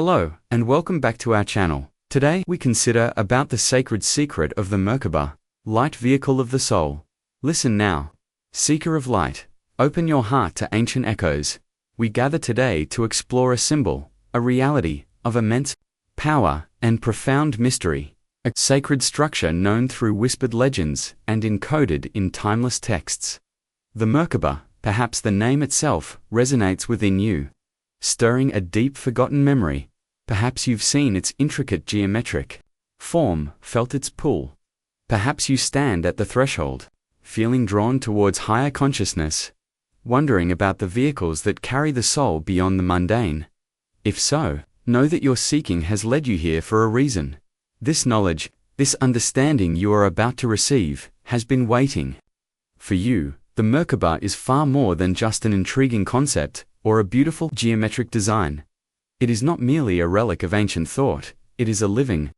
Hello, and welcome back to our channel. Today we consider about the sacred secret of the Merkaba, light vehicle of the soul. Listen now. Seeker of light, open your heart to ancient echoes. We gather today to explore a symbol, a reality, of immense power and profound mystery, a sacred structure known through whispered legends and encoded in timeless texts. The Merkaba, perhaps the name itself, resonates within you, stirring a deep forgotten memory. Perhaps you've seen its intricate geometric form, felt its pull. Perhaps you stand at the threshold, feeling drawn towards higher consciousness, wondering about the vehicles that carry the soul beyond the mundane. If so, know that your seeking has led you here for a reason. This knowledge, this understanding you are about to receive, has been waiting. For you, the Merkaba is far more than just an intriguing concept or a beautiful geometric design. It is not merely a relic of ancient thought, it is a living,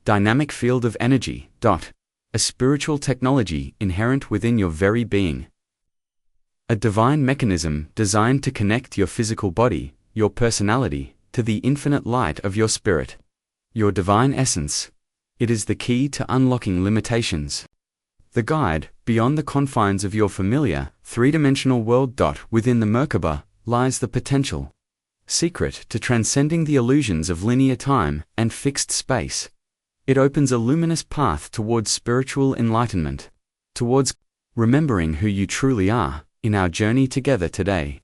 dynamic field of energy, a spiritual technology inherent within your very being. A divine mechanism designed to connect your physical body, your personality, to the infinite light of your spirit. Your divine essence. It is the key to unlocking limitations. The guide, beyond the confines of your familiar, three-dimensional world. Within the Merkaba lies the potential secret to transcending the illusions of linear time and fixed space. It opens a luminous path towards spiritual enlightenment, towards remembering who you truly are. In our journey together today,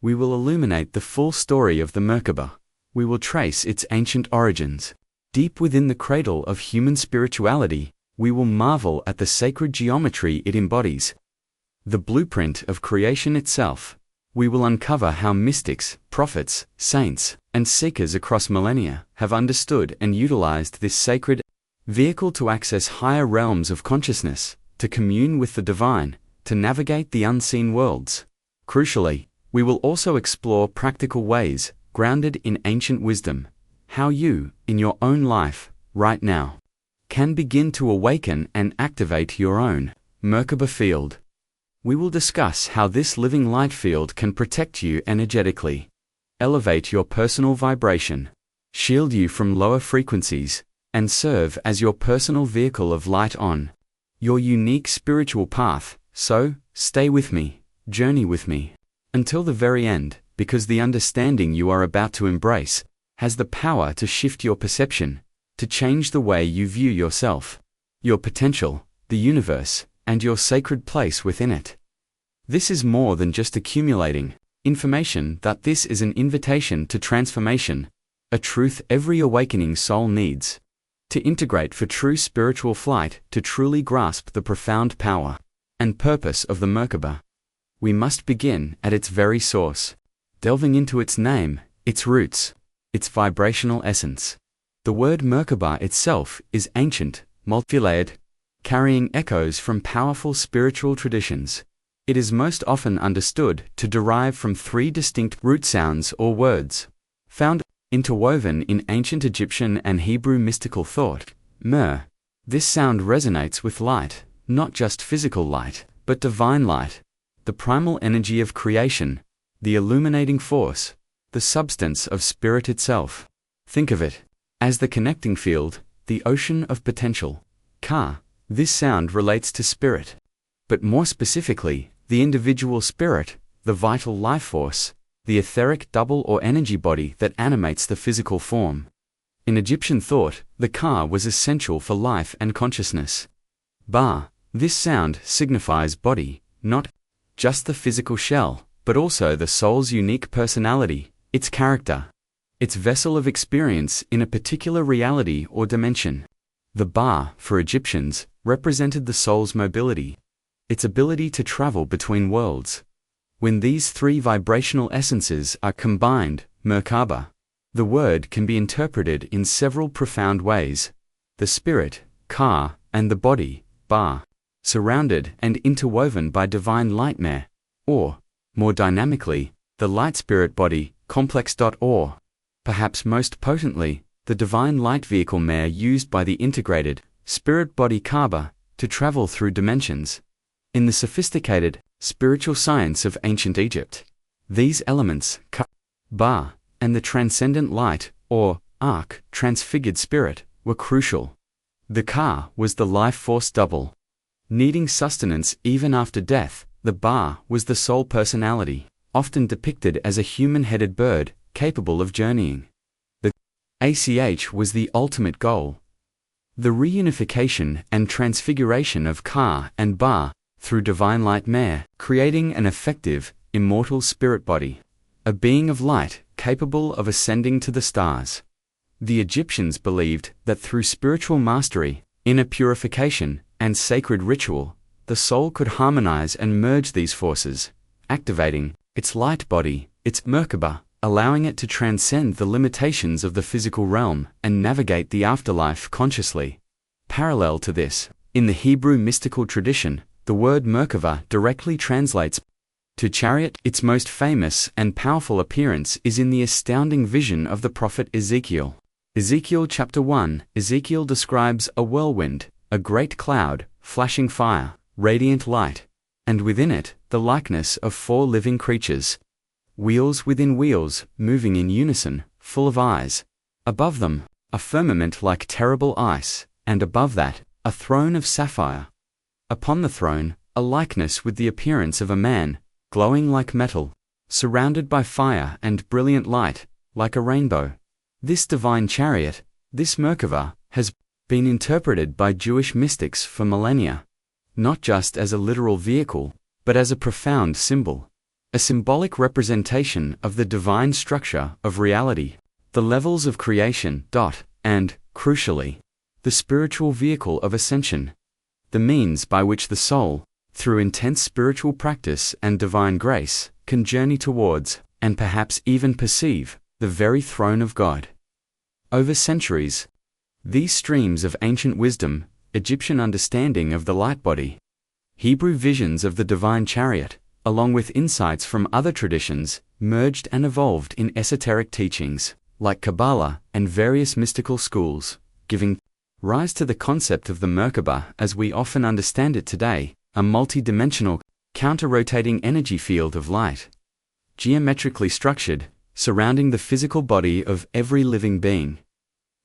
we will illuminate the full story of the Merkaba. We will trace its ancient origins. Deep within the cradle of human spirituality, we will marvel at the sacred geometry it embodies, the blueprint of creation itself. We will uncover how mystics, prophets, saints, and seekers across millennia have understood and utilized this sacred vehicle to access higher realms of consciousness, to commune with the divine, to navigate the unseen worlds. Crucially, we will also explore practical ways, grounded in ancient wisdom, how you, in your own life, right now, can begin to awaken and activate your own Merkaba field. We will discuss how this living light field can protect you energetically, elevate your personal vibration, shield you from lower frequencies, and serve as your personal vehicle of light on your unique spiritual path. So, stay with me, journey with me, until the very end, because the understanding you are about to embrace has the power to shift your perception, to change the way you view yourself, your potential, the universe, and your sacred place within it. This is more than just accumulating information. This is an invitation to transformation, a truth every awakening soul needs to integrate for true spiritual flight, to truly grasp the profound power and purpose of the Merkaba. We must begin at its very source, delving into its name, its roots, its vibrational essence. The word Merkaba itself is ancient, multi-layered, carrying echoes from powerful spiritual traditions. It is most often understood to derive from three distinct root sounds or words, found interwoven in ancient Egyptian and Hebrew mystical thought. Mer. This sound resonates with light, not just physical light, but divine light, the primal energy of creation, the illuminating force, the substance of spirit itself. Think of it as the connecting field, the ocean of potential. Ka. This sound relates to spirit, but more specifically, the individual spirit, the vital life force, the etheric double or energy body that animates the physical form. In Egyptian thought, the Ka was essential for life and consciousness. Ba. This sound signifies body, not just the physical shell, but also the soul's unique personality, its character, its vessel of experience in a particular reality or dimension. The Ba, for Egyptians, represented the soul's mobility, its ability to travel between worlds. When these three vibrational essences are combined, Merkaba, the word can be interpreted in several profound ways. The spirit, Ka, and the body, Ba, surrounded and interwoven by divine light Mer, or, more dynamically, the light spirit body, complex. Or, perhaps most potently, the divine light vehicle Mer used by the integrated spirit body Kaba to travel through dimensions. In the sophisticated, spiritual science of ancient Egypt, these elements, Ka, Ba, and the transcendent light or arc, transfigured spirit, were crucial. The ka was the life force double. Needing sustenance even after death, the ba was the soul personality, often depicted as a human-headed bird, capable of journeying. The ach was the ultimate goal. The reunification and transfiguration of ka and ba through divine light mare, creating an effective, immortal spirit body, a being of light capable of ascending to the stars. The Egyptians believed that through spiritual mastery, inner purification, and sacred ritual, the soul could harmonize and merge these forces, activating its light body, its Merkaba, allowing it to transcend the limitations of the physical realm and navigate the afterlife consciously. Parallel to this, in the Hebrew mystical tradition, the word Merkava directly translates to chariot. Its most famous and powerful appearance is in the astounding vision of the prophet Ezekiel. Ezekiel chapter 1, Ezekiel describes a whirlwind, a great cloud, flashing fire, radiant light, and within it, the likeness of 4 living creatures. Wheels within wheels, moving in unison, full of eyes. Above them, a firmament like terrible ice, and above that, a throne of sapphire. Upon the throne, a likeness with the appearance of a man, glowing like metal, surrounded by fire and brilliant light, like a rainbow. This divine chariot, this Merkava, has been interpreted by Jewish mystics for millennia, not just as a literal vehicle, but as a profound symbol, a symbolic representation of the divine structure of reality, the levels of creation, and, crucially, the spiritual vehicle of ascension, the means by which the soul, through intense spiritual practice and divine grace, can journey towards, and perhaps even perceive, the very throne of God. Over centuries, these streams of ancient wisdom, Egyptian understanding of the light body, Hebrew visions of the divine chariot, along with insights from other traditions, merged and evolved in esoteric teachings, like Kabbalah and various mystical schools, giving rise to the concept of the Merkaba as we often understand it today, a multi-dimensional, counter-rotating energy field of light, geometrically structured, surrounding the physical body of every living being.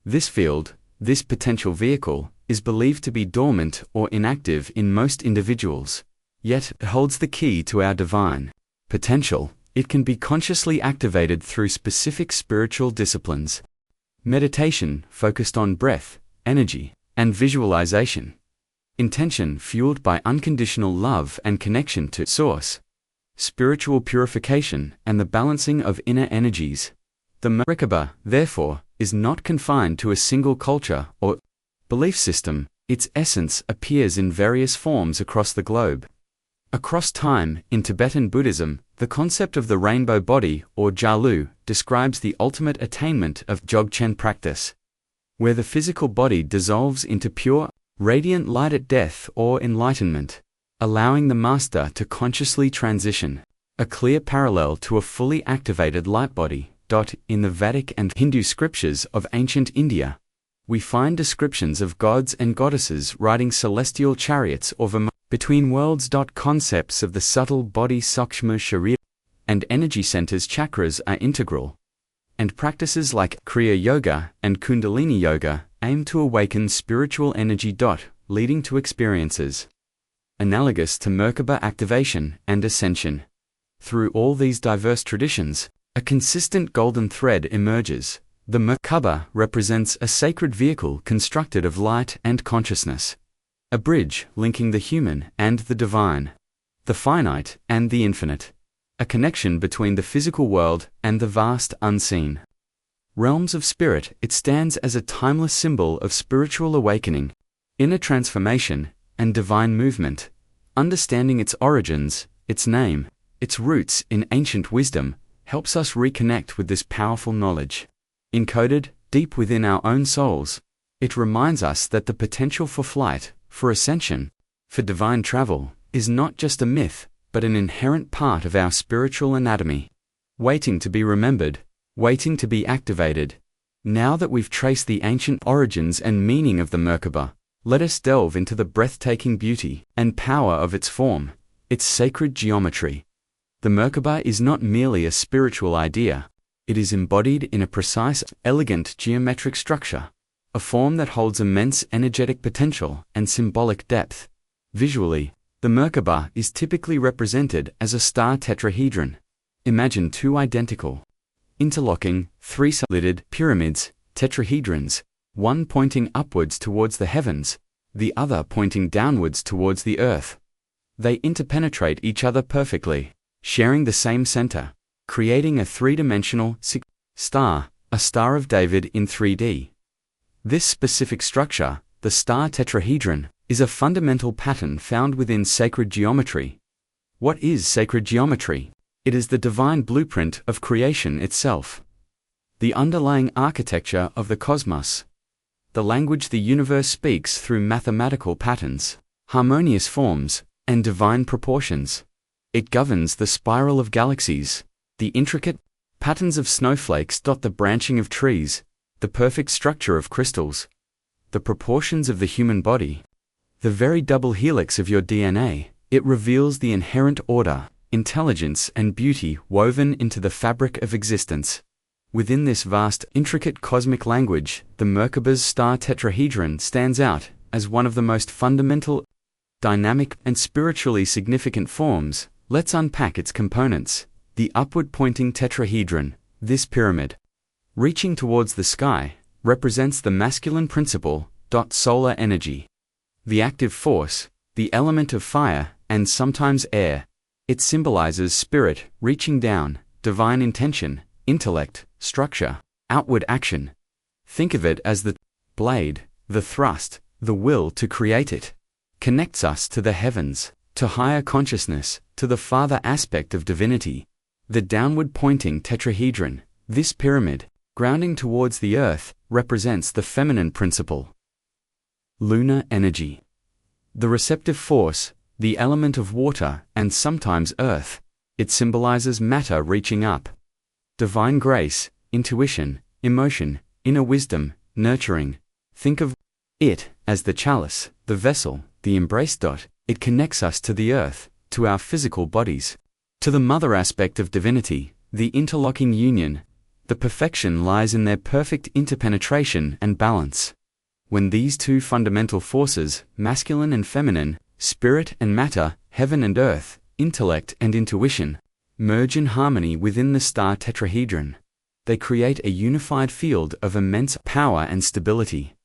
This field, this potential vehicle, is believed to be dormant or inactive in most individuals, yet it holds the key to our divine potential. It can be consciously activated through specific spiritual disciplines. Meditation focused on breath, energy, and visualization. Intention fueled by unconditional love and connection to Source. Spiritual purification and the balancing of inner energies. The Merkaba, therefore, is not confined to a single culture or belief system. Its essence appears in various forms across the globe. Across time, in Tibetan Buddhism, the concept of the rainbow body, or Jalu, describes the ultimate attainment of Dzogchen practice, where the physical body dissolves into pure, radiant light at death or enlightenment, allowing the master to consciously transition, a clear parallel to a fully activated light body. In the Vedic and Hindu scriptures of ancient India, we find descriptions of gods and goddesses riding celestial chariots or between worlds. Concepts of the subtle body Sakshma Sharira and energy centers chakras are integral, and practices like Kriya Yoga and Kundalini Yoga aim to awaken spiritual energy. Leading to experiences analogous to Merkaba activation and ascension. Through all these diverse traditions, a consistent golden thread emerges. The Merkaba represents a sacred vehicle constructed of light and consciousness, a bridge linking the human and the divine, the finite and the infinite, a connection between the physical world and the vast unseen realms of spirit. It stands as a timeless symbol of spiritual awakening, inner transformation, and divine movement. Understanding its origins, its name, its roots in ancient wisdom, helps us reconnect with this powerful knowledge. Encoded deep within our own souls, it reminds us that the potential for flight, for ascension, for divine travel, is not just a myth, but an inherent part of our spiritual anatomy, waiting to be remembered, waiting to be activated. Now that we've traced the ancient origins and meaning of the Merkaba, let us delve into the breathtaking beauty and power of its form, its sacred geometry. The Merkaba is not merely a spiritual idea, It is embodied in a precise, elegant geometric structure, a form that holds immense energetic potential and symbolic depth. Visually, the Merkaba is typically represented as a star tetrahedron. Imagine two identical, interlocking, three-sided pyramids, tetrahedrons, one pointing upwards towards the heavens, the other pointing downwards towards the earth. They interpenetrate each other perfectly, sharing the same center, creating a three-dimensional star, a Star of David in 3D. This specific structure, the star tetrahedron, is a fundamental pattern found within sacred geometry. What is sacred geometry? It is the divine blueprint of creation itself, the underlying architecture of the cosmos, the language the universe speaks through mathematical patterns, harmonious forms, and divine proportions. It governs the spiral of galaxies, the intricate patterns of snowflakes dot the branching of trees, the perfect structure of crystals, the proportions of the human body, the very double helix of your DNA. It reveals the inherent order, intelligence, and beauty woven into the fabric of existence. Within this vast, intricate cosmic language, the Merkaba's star tetrahedron stands out as one of the most fundamental, dynamic, and spiritually significant forms. Let's unpack its components. The upward-pointing tetrahedron, this pyramid, reaching towards the sky, represents the masculine principle, solar energy. The active force, the element of fire, and sometimes air. It symbolizes spirit, reaching down, divine intention, intellect, structure, outward action. Think of it as the blade, the thrust, the will to create. It connects us to the heavens, to higher consciousness, to the farther aspect of divinity. The downward-pointing tetrahedron, this pyramid, grounding towards the earth, represents the feminine principle. Lunar energy. The receptive force, the element of water, and sometimes earth. It symbolizes matter reaching up. Divine grace, intuition, emotion, inner wisdom, nurturing. Think of it as the chalice, the vessel, the embrace. It connects us to the earth, to our physical bodies, to the mother aspect of divinity, the interlocking union. The perfection lies in their perfect interpenetration and balance. When these two fundamental forces, masculine and feminine, spirit and matter, heaven and earth, intellect and intuition, merge in harmony within the star tetrahedron, they create a unified field of immense power and stability.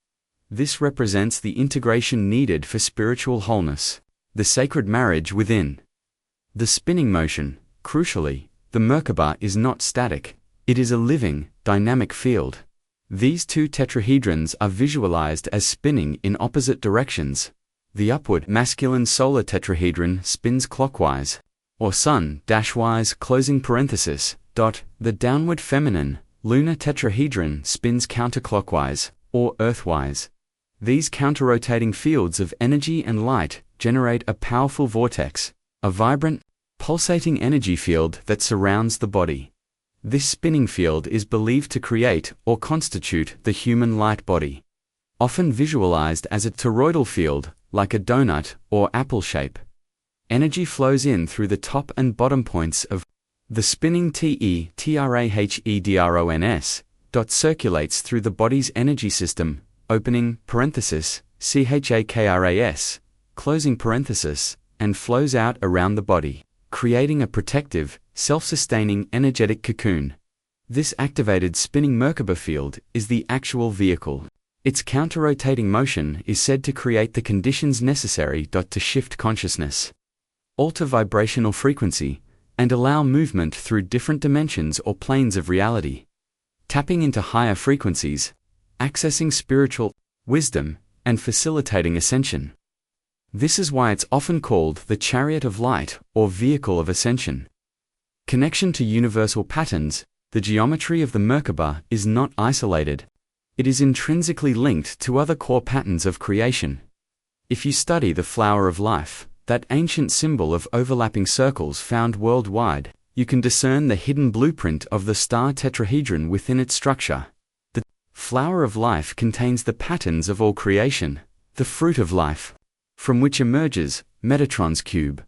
This represents the integration needed for spiritual wholeness, the sacred marriage within. The spinning motion, crucially, the Merkaba is not static. It is a living, dynamic field. These two tetrahedrons are visualized as spinning in opposite directions. The upward masculine solar tetrahedron spins clockwise, or sun-wise closing parenthesis. The downward feminine, lunar tetrahedron spins counterclockwise, or earthwise. These counter-rotating fields of energy and light generate a powerful vortex, a vibrant, pulsating energy field that surrounds the body. This spinning field is believed to create or constitute the human light body, often visualized as a toroidal field, like a donut or apple shape. Energy flows in through the top and bottom points of the spinning tetrahedrons, circulates through the body's energy system, opening parenthesis, chakras, closing parenthesis, and flows out around the body, creating a protective, self-sustaining energetic cocoon. This activated spinning Merkaba field is the actual vehicle. Its counter-rotating motion is said to create the conditions necessary to shift consciousness, alter vibrational frequency, and allow movement through different dimensions or planes of reality, tapping into higher frequencies, accessing spiritual wisdom, and facilitating ascension. This is why it's often called the chariot of light or vehicle of ascension. Connection to universal patterns. The geometry of the Merkaba is not isolated. It is intrinsically linked to other core patterns of creation. If you study the flower of life, that ancient symbol of overlapping circles found worldwide, you can discern the hidden blueprint of the star tetrahedron within its structure. The flower of life contains the patterns of all creation, the fruit of life, from which emerges Metatron's cube.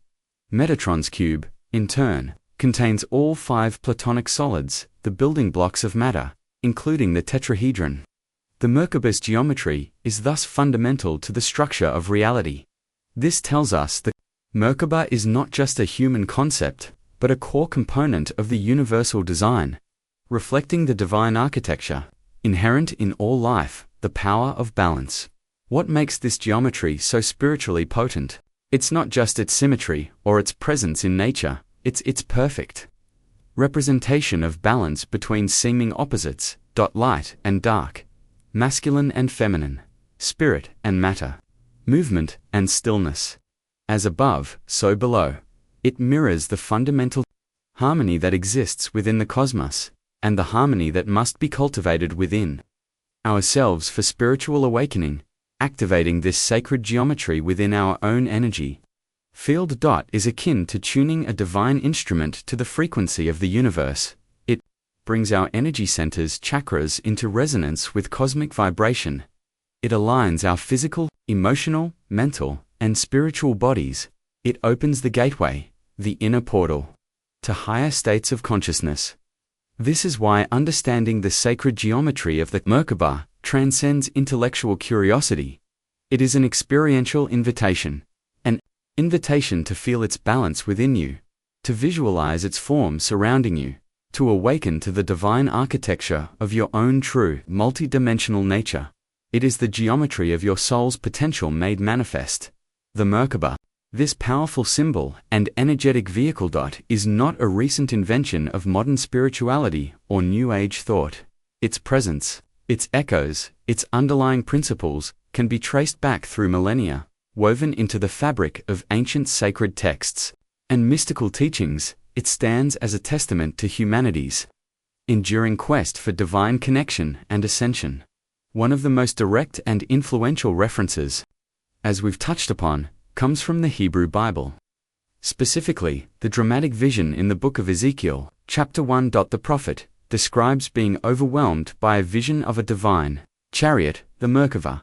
Metatron's cube, in turn, contains all 5 Platonic solids, the building blocks of matter, including the tetrahedron. The Merkaba's geometry is thus fundamental to the structure of reality. This tells us that Merkaba is not just a human concept, but a core component of the universal design, reflecting the divine architecture, inherent in all life, the power of balance. What makes this geometry so spiritually potent? It's not just its symmetry or its presence in nature, it's its perfect representation of balance between seeming opposites, light and dark, masculine and feminine, spirit and matter, movement and stillness. As above, so below. It mirrors the fundamental harmony that exists within the cosmos, and the harmony that must be cultivated within ourselves for spiritual awakening, activating this sacred geometry within our own energy field. Is akin to tuning a divine instrument to the frequency of the universe. It brings our energy centers, chakras, into resonance with cosmic vibration. It aligns our physical, emotional, mental, and spiritual bodies. It opens the gateway, the inner portal, to higher states of consciousness. This is why understanding the sacred geometry of the Merkaba transcends intellectual curiosity. It is an experiential invitation, an invitation to feel its balance within you, to visualize its form surrounding you, to awaken to the divine architecture of your own true, multidimensional nature. It is the geometry of your soul's potential made manifest. The Merkaba, this powerful symbol and energetic vehicle, is not a recent invention of modern spirituality or New Age thought. Its presence, its echoes, its underlying principles can be traced back through millennia, woven into the fabric of ancient sacred texts and mystical teachings. It stands as a testament to humanity's enduring quest for divine connection and ascension. One of the most direct and influential references, as we've touched upon, comes from the Hebrew Bible. Specifically, the dramatic vision in the book of Ezekiel, chapter 1. The prophet describes being overwhelmed by a vision of a divine chariot, the Merkaba.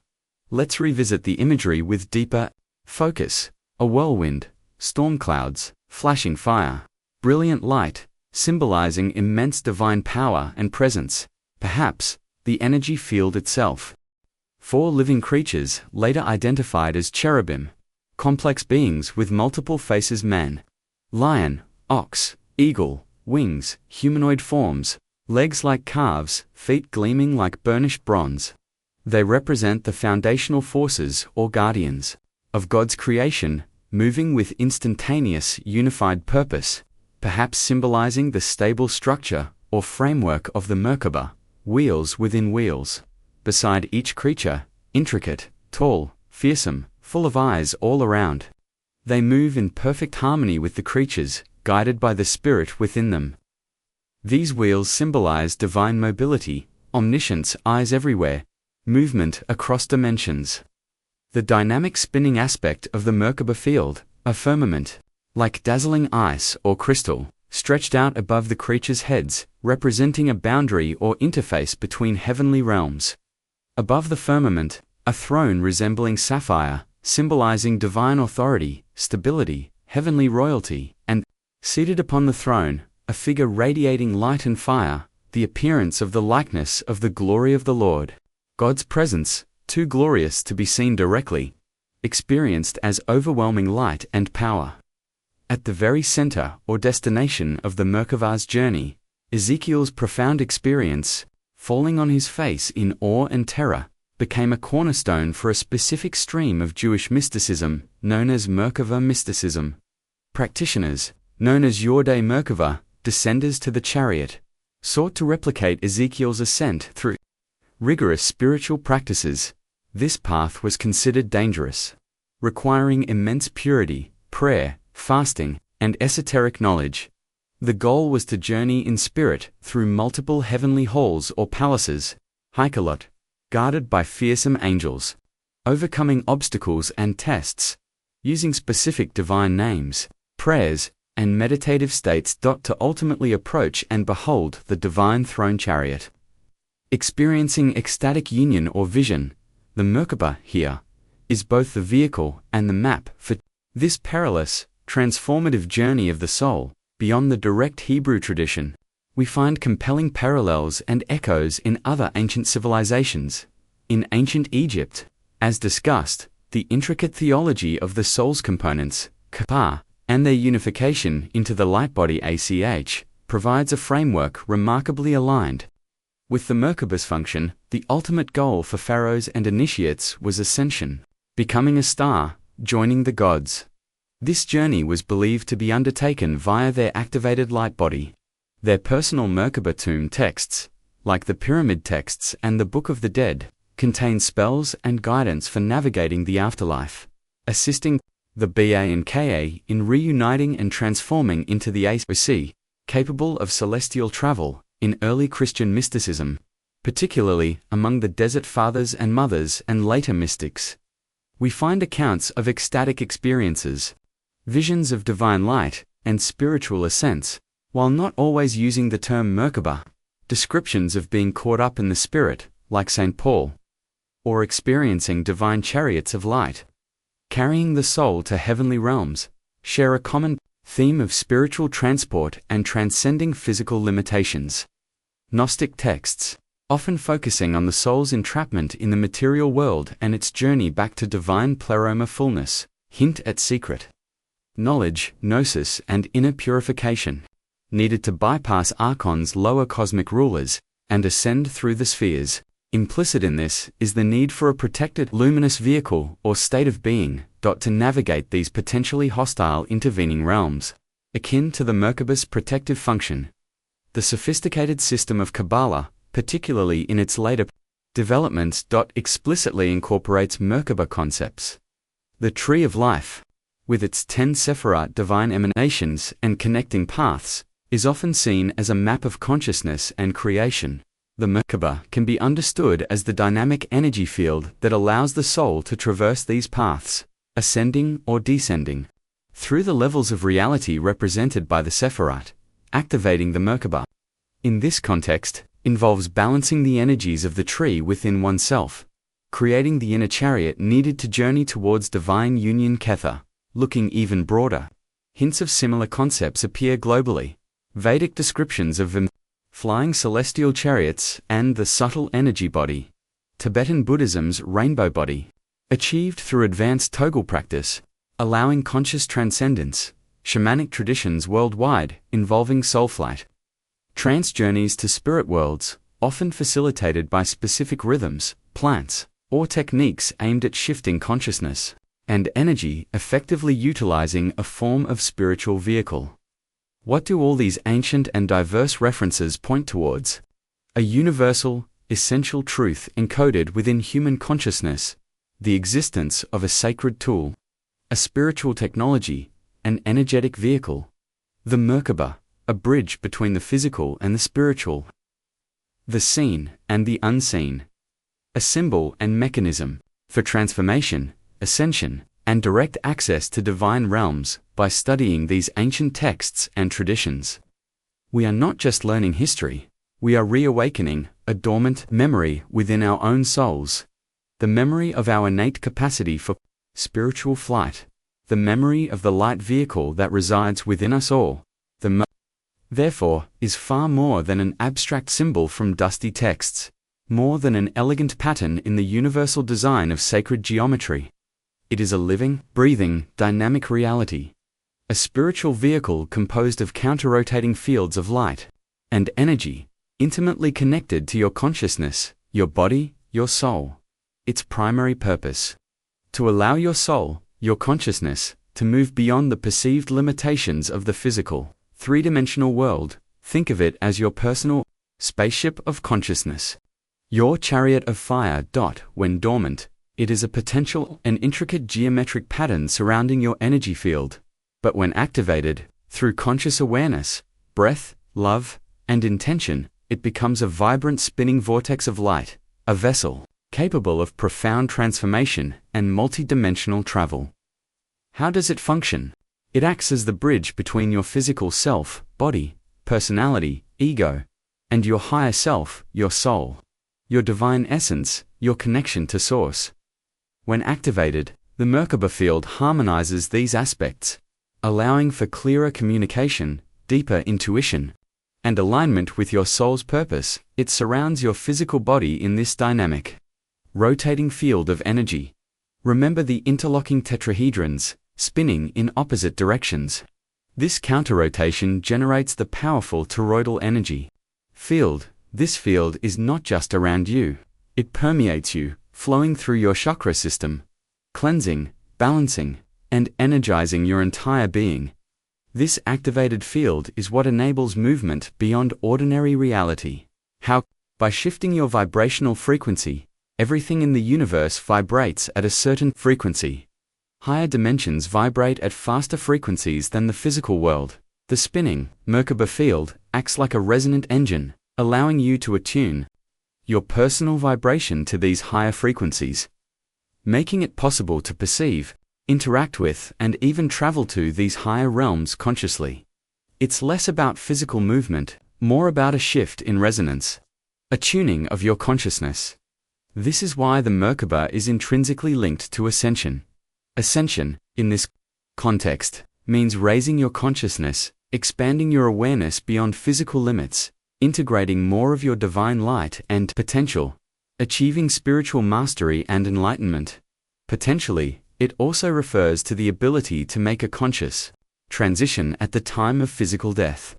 Let's revisit the imagery with deeper focus. A whirlwind, storm clouds, flashing fire, brilliant light, symbolizing immense divine power and presence, perhaps the energy field itself. 4 living creatures, later identified as cherubim, complex beings with multiple faces: man, lion, ox, eagle, wings, humanoid forms, legs like calves, feet gleaming like burnished bronze. They represent the foundational forces or guardians of God's creation, moving with instantaneous, unified purpose, perhaps symbolizing the stable structure or framework of the Merkaba, wheels within wheels. Beside each creature, intricate, tall, fearsome, full of eyes all around. They move in perfect harmony with the creatures, guided by the spirit within them. These wheels symbolize divine mobility, omniscience, eyes everywhere, movement across dimensions. The dynamic spinning aspect of the Merkaba field, a firmament, like dazzling ice or crystal, stretched out above the creatures' heads, representing a boundary or interface between heavenly realms. Above the firmament, a throne resembling sapphire, symbolizing divine authority, stability, heavenly royalty, and, seated upon the throne, a figure radiating light and fire, the appearance of the likeness of the glory of the Lord. God's presence, too glorious to be seen directly, experienced as overwhelming light and power. At the very center or destination of the Merkaba's journey, Ezekiel's profound experience, falling on his face in awe and terror, became a cornerstone for a specific stream of Jewish mysticism known as Merkaba mysticism. Practitioners, known as Yordei Merkaba, descenders to the chariot, sought to replicate Ezekiel's ascent through rigorous spiritual practices. This path was considered dangerous, requiring immense purity, prayer, fasting, and esoteric knowledge. The goal was to journey in spirit through multiple heavenly halls or palaces, Heikalot, guarded by fearsome angels, overcoming obstacles and tests, using specific divine names, prayers, and meditative states to ultimately approach and behold the divine throne chariot. Experiencing ecstatic union or vision, the Merkaba here is both the vehicle and the map for this perilous, transformative journey of the soul, Beyond the direct Hebrew tradition, we find compelling parallels and echoes in other ancient civilizations. In ancient Egypt, as discussed, the intricate theology of the soul's components, Ka, and their unification into the light body Ach, provides a framework remarkably aligned with the Merkaba's function. The ultimate goal for pharaohs and initiates was ascension, becoming a star, joining the gods. This journey was believed to be undertaken via their activated light body. Their personal Merkaba tomb texts, like the Pyramid texts and the Book of the Dead, contain spells and guidance for navigating the afterlife, assisting the Ba and Ka in reuniting and transforming into the Aoc, capable of celestial travel. In early Christian mysticism, particularly among the Desert Fathers and Mothers and later mystics, we find accounts of ecstatic experiences, visions of divine light, and spiritual ascents, while not always using the term Merkaba. Descriptions of being caught up in the Spirit, like St. Paul, or experiencing divine chariots of light, carrying the soul to heavenly realms, share a common theme of spiritual transport and transcending physical limitations. Gnostic texts, often focusing on the soul's entrapment in the material world and its journey back to divine pleroma fullness, hint at secret knowledge, gnosis, and inner purification, needed to bypass Archon's lower cosmic rulers and ascend through the spheres. Implicit in this is the need for a protected luminous vehicle or state of being, to navigate these potentially hostile intervening realms, akin to the Merkaba's protective function. The sophisticated system of Kabbalah, particularly in its later developments, explicitly incorporates Merkaba concepts. The Tree of Life, with its 10 Sephirat divine emanations and connecting paths, is often seen as a map of consciousness and creation. The Merkaba can be understood as the dynamic energy field that allows the soul to traverse these paths, ascending or descending, through the levels of reality represented by the Sephirat. Activating the Merkaba, in this context, involves balancing the energies of the tree within oneself, creating the inner chariot needed to journey towards divine union Ketha. Looking even broader, hints of similar concepts appear globally. Vedic descriptions of flying celestial chariots and the subtle energy body, Tibetan Buddhism's rainbow body, achieved through advanced Toggle practice, allowing conscious transcendence, shamanic traditions worldwide involving soulflight, trance journeys to spirit worlds, often facilitated by specific rhythms, plants, or techniques aimed at shifting consciousness and energy, effectively utilizing a form of spiritual vehicle. What do all these ancient and diverse references point towards? A universal, essential truth encoded within human consciousness, the existence of a sacred tool, a spiritual technology, an energetic vehicle, the Merkaba, a bridge between the physical and the spiritual, the seen and the unseen, a symbol and mechanism for transformation, ascension, and direct access to divine realms. By studying these ancient texts and traditions, we are not just learning history, we are reawakening a dormant memory within our own souls, the memory of our innate capacity for spiritual flight, the memory of the light vehicle that resides within us all. The therefore, is far more than an abstract symbol from dusty texts, more than an elegant pattern in the universal design of sacred geometry. It is a living, breathing, dynamic reality, a spiritual vehicle composed of counter-rotating fields of light and energy, intimately connected to your consciousness, your body, your soul. Its primary purpose: to allow your soul, your consciousness, to move beyond the perceived limitations of the physical, three-dimensional world. Think of it as your personal spaceship of consciousness. Your chariot of fire. When dormant, it is a potential and intricate geometric pattern surrounding your energy field. But when activated, through conscious awareness, breath, love, and intention, it becomes a vibrant spinning vortex of light, a vessel capable of profound transformation and multi-dimensional travel. How does it function? It acts as the bridge between your physical self, body, personality, ego, and your higher self, your soul, your divine essence, your connection to source. When activated, the Merkaba field harmonizes these aspects, allowing for clearer communication, deeper intuition, and alignment with your soul's purpose. It surrounds your physical body in this dynamic, rotating field of energy. Remember the interlocking tetrahedrons, spinning in opposite directions. This counter-rotation generates the powerful toroidal energy field. This field is not just around you. It permeates you, flowing through your chakra system, cleansing, balancing, and energizing your entire being. This activated field is what enables movement beyond ordinary reality. How? By shifting your vibrational frequency, everything in the universe vibrates at a certain frequency. Higher dimensions vibrate at faster frequencies than the physical world. The spinning Merkaba field acts like a resonant engine, allowing you to attune your personal vibration to these higher frequencies, making it possible to perceive, interact with, and even travel to these higher realms consciously. It's less about physical movement, more about a shift in resonance, a tuning of your consciousness. This is why the Merkaba is intrinsically linked to Ascension. Ascension, in this context, means raising your consciousness, expanding your awareness beyond physical limits, integrating more of your divine light and potential, achieving spiritual mastery and enlightenment. Potentially, it also refers to the ability to make a conscious transition at the time of physical death,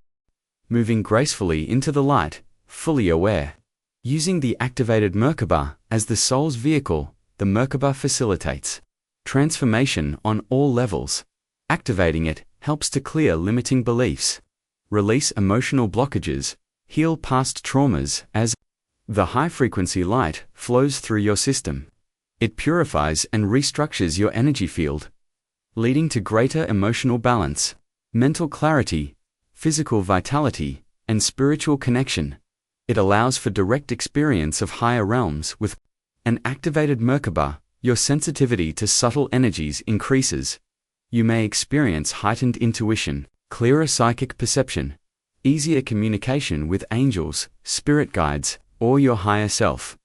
moving gracefully into the light, fully aware. Using the activated Merkaba as the soul's vehicle, the Merkaba facilitates transformation on all levels. Activating it helps to clear limiting beliefs, release emotional blockages, heal past traumas as the high-frequency light flows through your system. It purifies and restructures your energy field, leading to greater emotional balance, mental clarity, physical vitality, and spiritual connection. It allows for direct experience of higher realms. With an activated Merkaba, your sensitivity to subtle energies increases. You may experience heightened intuition, clearer psychic perception, easier communication with angels, spirit guides, or your higher self,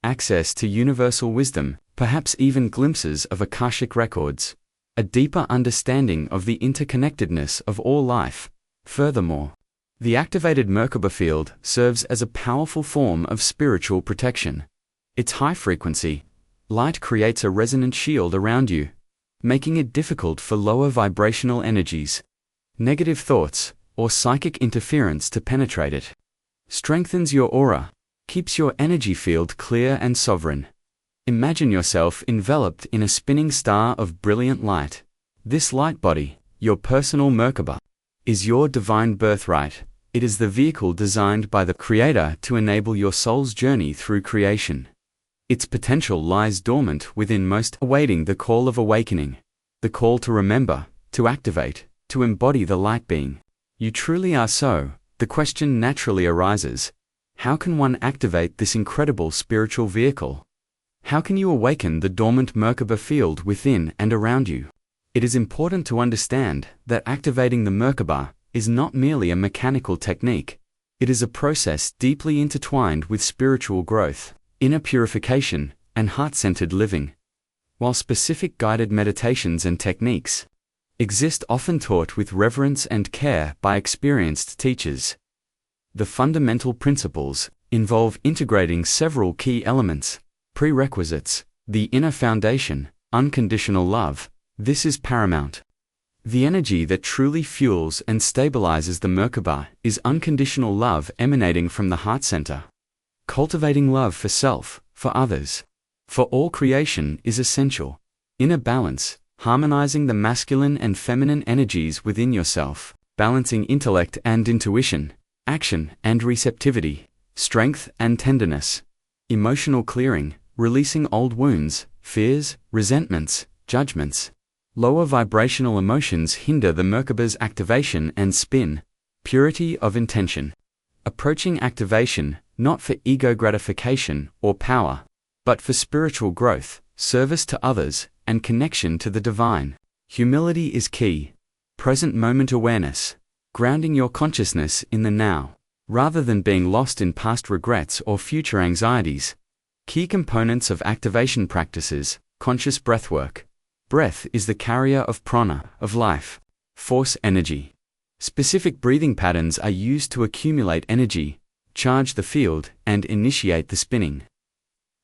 access to universal wisdom, perhaps even glimpses of Akashic records, a deeper understanding of the interconnectedness of all life. Furthermore, the activated Merkaba field serves as a powerful form of spiritual protection. Its high frequency light creates a resonant shield around you, making it difficult for lower vibrational energies, negative thoughts, or psychic interference to penetrate it. Strengthens your aura, keeps your energy field clear and sovereign. Imagine yourself enveloped in a spinning star of brilliant light. This light body, your personal Merkaba, is your divine birthright. It is the vehicle designed by the Creator to enable your soul's journey through creation. Its potential lies dormant within most, awaiting the call of awakening, the call to remember, to activate, to embody the light being. You truly are so. The question naturally arises: how can one activate this incredible spiritual vehicle? How can you awaken the dormant Merkaba field within and around you? It is important to understand that activating the Merkaba is not merely a mechanical technique. It is a process deeply intertwined with spiritual growth, inner purification, and heart-centered living. While specific guided meditations and techniques exist, often taught with reverence and care by experienced teachers, the fundamental principles involve integrating several key elements, prerequisites, the inner foundation, unconditional love. This is paramount. The energy that truly fuels and stabilizes the Merkaba is unconditional love emanating from the heart center. Cultivating love for self, for others, for all creation is essential. Inner balance, harmonizing the masculine and feminine energies within yourself, balancing intellect and intuition, action and receptivity, strength and tenderness. Emotional clearing, releasing old wounds, fears, resentments, judgments. Lower vibrational emotions hinder the Merkaba's activation and spin. Purity of intention. Approaching activation, not for ego gratification or power, but for spiritual growth, service to others, and connection to the divine. Humility is key. Present moment awareness. Grounding your consciousness in the now, rather than being lost in past regrets or future anxieties. Key components of activation practices: conscious breathwork. Breath is the carrier of prana, of life, force energy. Specific breathing patterns are used to accumulate energy, charge the field, and initiate the spinning.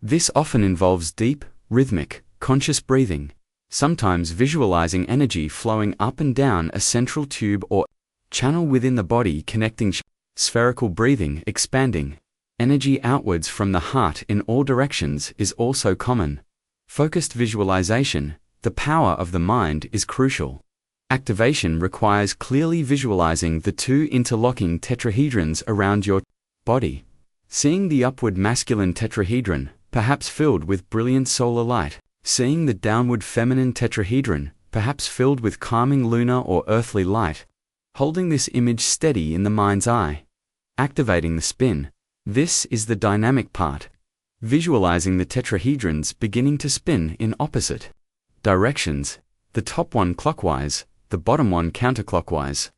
This often involves deep, rhythmic, conscious breathing, sometimes visualizing energy flowing up and down a central tube or channel within the body, connecting spherical breathing, expanding energy outwards from the heart in all directions is also common. Focused visualization, the power of the mind, is crucial. Activation requires clearly visualizing the two interlocking tetrahedrons around your body. Seeing the upward masculine tetrahedron, perhaps filled with brilliant solar light. Seeing the downward feminine tetrahedron, perhaps filled with calming lunar or earthly light. Holding this image steady in the mind's eye. Activating the spin. This is the dynamic part. Visualizing the tetrahedrons beginning to spin in opposite directions, the top one clockwise, the bottom one counterclockwise.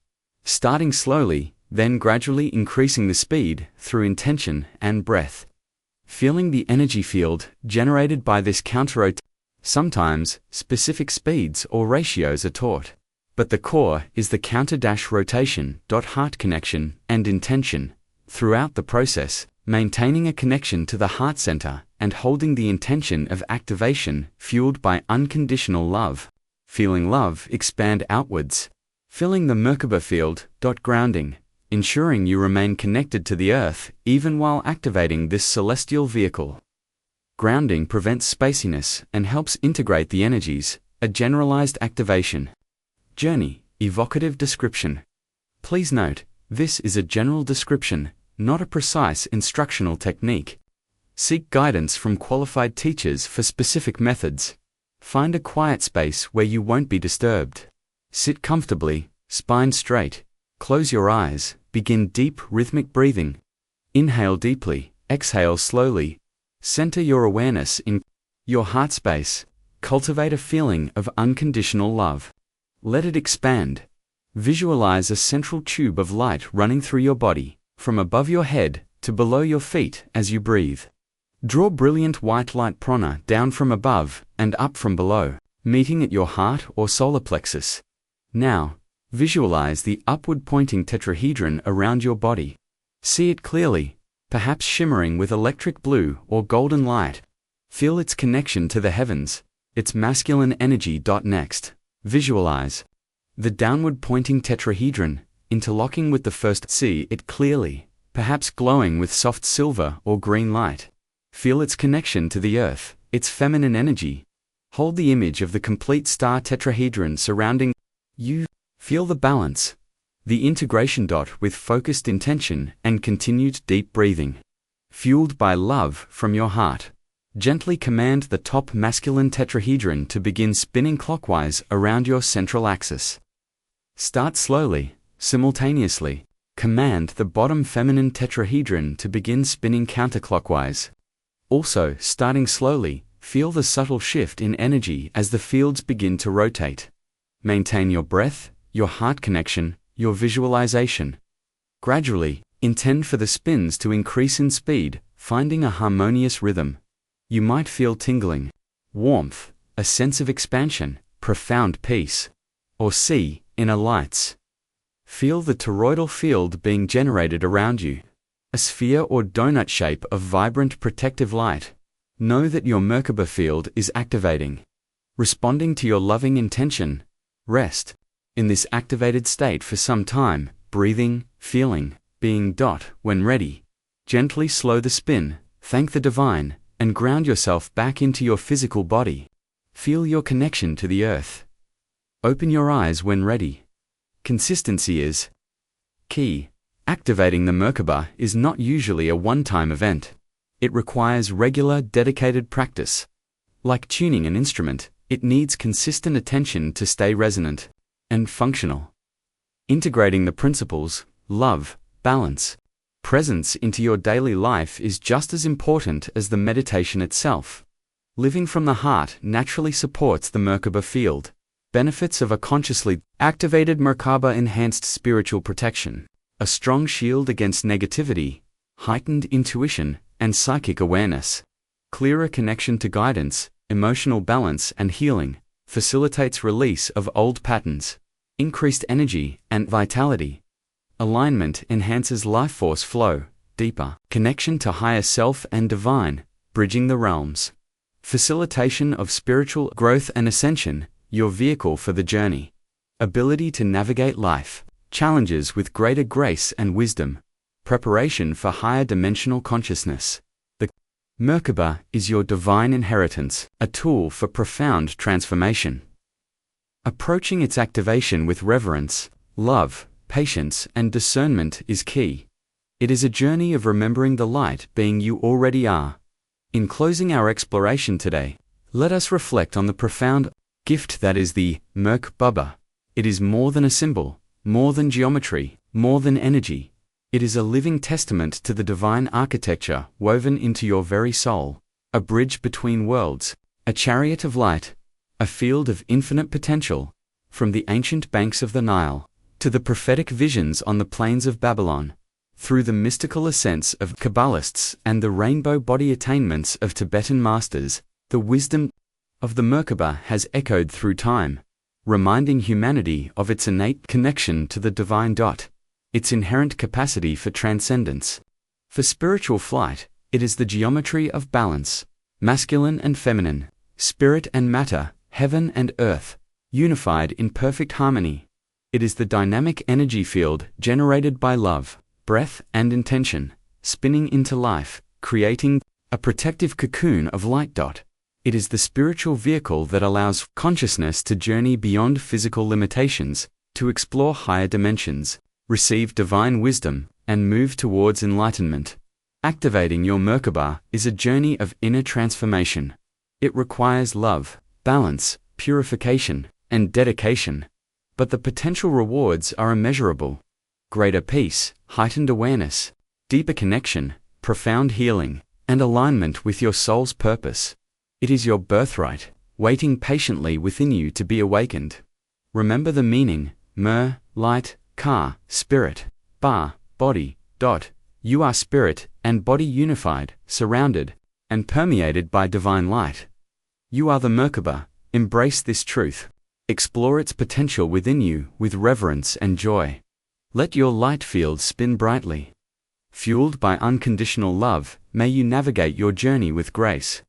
Starting slowly, then gradually increasing the speed through intention and breath. Feeling the energy field generated by this counter-rotation. Sometimes, specific speeds or ratios are taught, but the core is the counter-rotation, heart connection, and intention. Throughout the process, maintaining a connection to the heart center and holding the intention of activation fueled by unconditional love. Feeling love expand outwards. Filling the Merkaba field, grounding, ensuring you remain connected to the earth even while activating this celestial vehicle. Grounding prevents spaciness and helps integrate the energies, a generalized activation. Journey, evocative description. Please note, this is a general description, not a precise instructional technique. Seek guidance from qualified teachers for specific methods. Find a quiet space where you won't be disturbed. Sit comfortably, spine straight. Close your eyes, begin deep rhythmic breathing. Inhale deeply, exhale slowly. Center your awareness in your heart space. Cultivate a feeling of unconditional love. Let it expand. Visualize a central tube of light running through your body, from above your head to below your feet as you breathe. Draw brilliant white light prana down from above and up from below, meeting at your heart or solar plexus. Now, visualize the upward pointing tetrahedron around your body. See it clearly, perhaps shimmering with electric blue or golden light. Feel its connection to the heavens, its masculine energy. Next, visualize the downward pointing tetrahedron, interlocking with the first. See it clearly, perhaps glowing with soft silver or green light. Feel its connection to the earth, its feminine energy. Hold the image of the complete star tetrahedron surrounding you. Feel the balance, the integration. With focused intention and continued deep breathing. Fueled by love from your heart, gently command the top masculine tetrahedron to begin spinning clockwise around your central axis. Start slowly, simultaneously. Command the bottom feminine tetrahedron to begin spinning counterclockwise. Also, starting slowly, feel the subtle shift in energy as the fields begin to rotate. Maintain your breath, your heart connection, your visualization. Gradually, intend for the spins to increase in speed, finding a harmonious rhythm. You might feel tingling, warmth, a sense of expansion, profound peace, or see inner lights. Feel the toroidal field being generated around you, a sphere or donut shape of vibrant protective light. Know that your Merkaba field is activating, responding to your loving intention. Rest in this activated state for some time, breathing, feeling, being. When ready, gently slow the spin, thank the divine, and ground yourself back into your physical body. Feel your connection to the earth. Open your eyes when ready. Consistency is key. Activating the Merkaba is not usually a one-time event. It requires regular, dedicated practice. Like tuning an instrument, it needs consistent attention to stay resonant and functional. Integrating the principles, love, balance, presence into your daily life is just as important as the meditation itself. Living from the heart naturally supports the Merkaba field. Benefits of a consciously activated Merkaba: enhanced spiritual protection, a strong shield against negativity, heightened intuition and psychic awareness, clearer connection to guidance, emotional balance and healing, facilitates release of old patterns, increased energy and vitality. Alignment enhances life force flow, deeper connection to higher self and divine, bridging the realms. Facilitation of spiritual growth and ascension, your vehicle for the journey. Ability to navigate life challenges with greater grace and wisdom. Preparation for higher dimensional consciousness. The Merkaba is your divine inheritance, a tool for profound transformation. Approaching its activation with reverence, love, patience, and discernment is key. It is a journey of remembering the light being you already are. In closing our exploration today, let us reflect on the profound gift that is the Merkaba. It is more than a symbol, more than geometry, more than energy. It is a living testament to the divine architecture woven into your very soul, a bridge between worlds, a chariot of light, a field of infinite potential, from the ancient banks of the Nile to the prophetic visions on the plains of Babylon, through the mystical ascents of Kabbalists and the rainbow body attainments of Tibetan masters. The wisdom of the Merkaba has echoed through time, reminding humanity of its innate connection to the divine. Its inherent capacity for transcendence. For spiritual flight, it is the geometry of balance, masculine and feminine, spirit and matter, heaven and earth, unified in perfect harmony. It is the dynamic energy field generated by love, breath, and intention, spinning into life, creating a protective cocoon of light. It is the spiritual vehicle that allows consciousness to journey beyond physical limitations, to explore higher dimensions, receive divine wisdom, and move towards enlightenment. Activating your Merkaba is a journey of inner transformation. It requires love, balance, purification, and dedication. But the potential rewards are immeasurable. Greater peace, heightened awareness, deeper connection, profound healing, and alignment with your soul's purpose. It is your birthright, waiting patiently within you to be awakened. Remember the meaning: Mer, light, Ka, spirit, Ba, body. You are spirit and body unified, surrounded, and permeated by divine light. You are the Merkaba. Embrace this truth. Explore its potential within you with reverence and joy. Let your light field spin brightly. Fueled by unconditional love, may you navigate your journey with grace.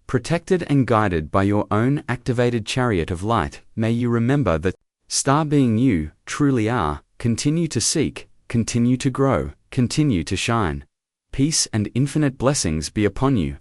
Protected and guided by your own activated chariot of light, may you remember that, star being you truly are, continue to seek, continue to grow, continue to shine. Peace and infinite blessings be upon you.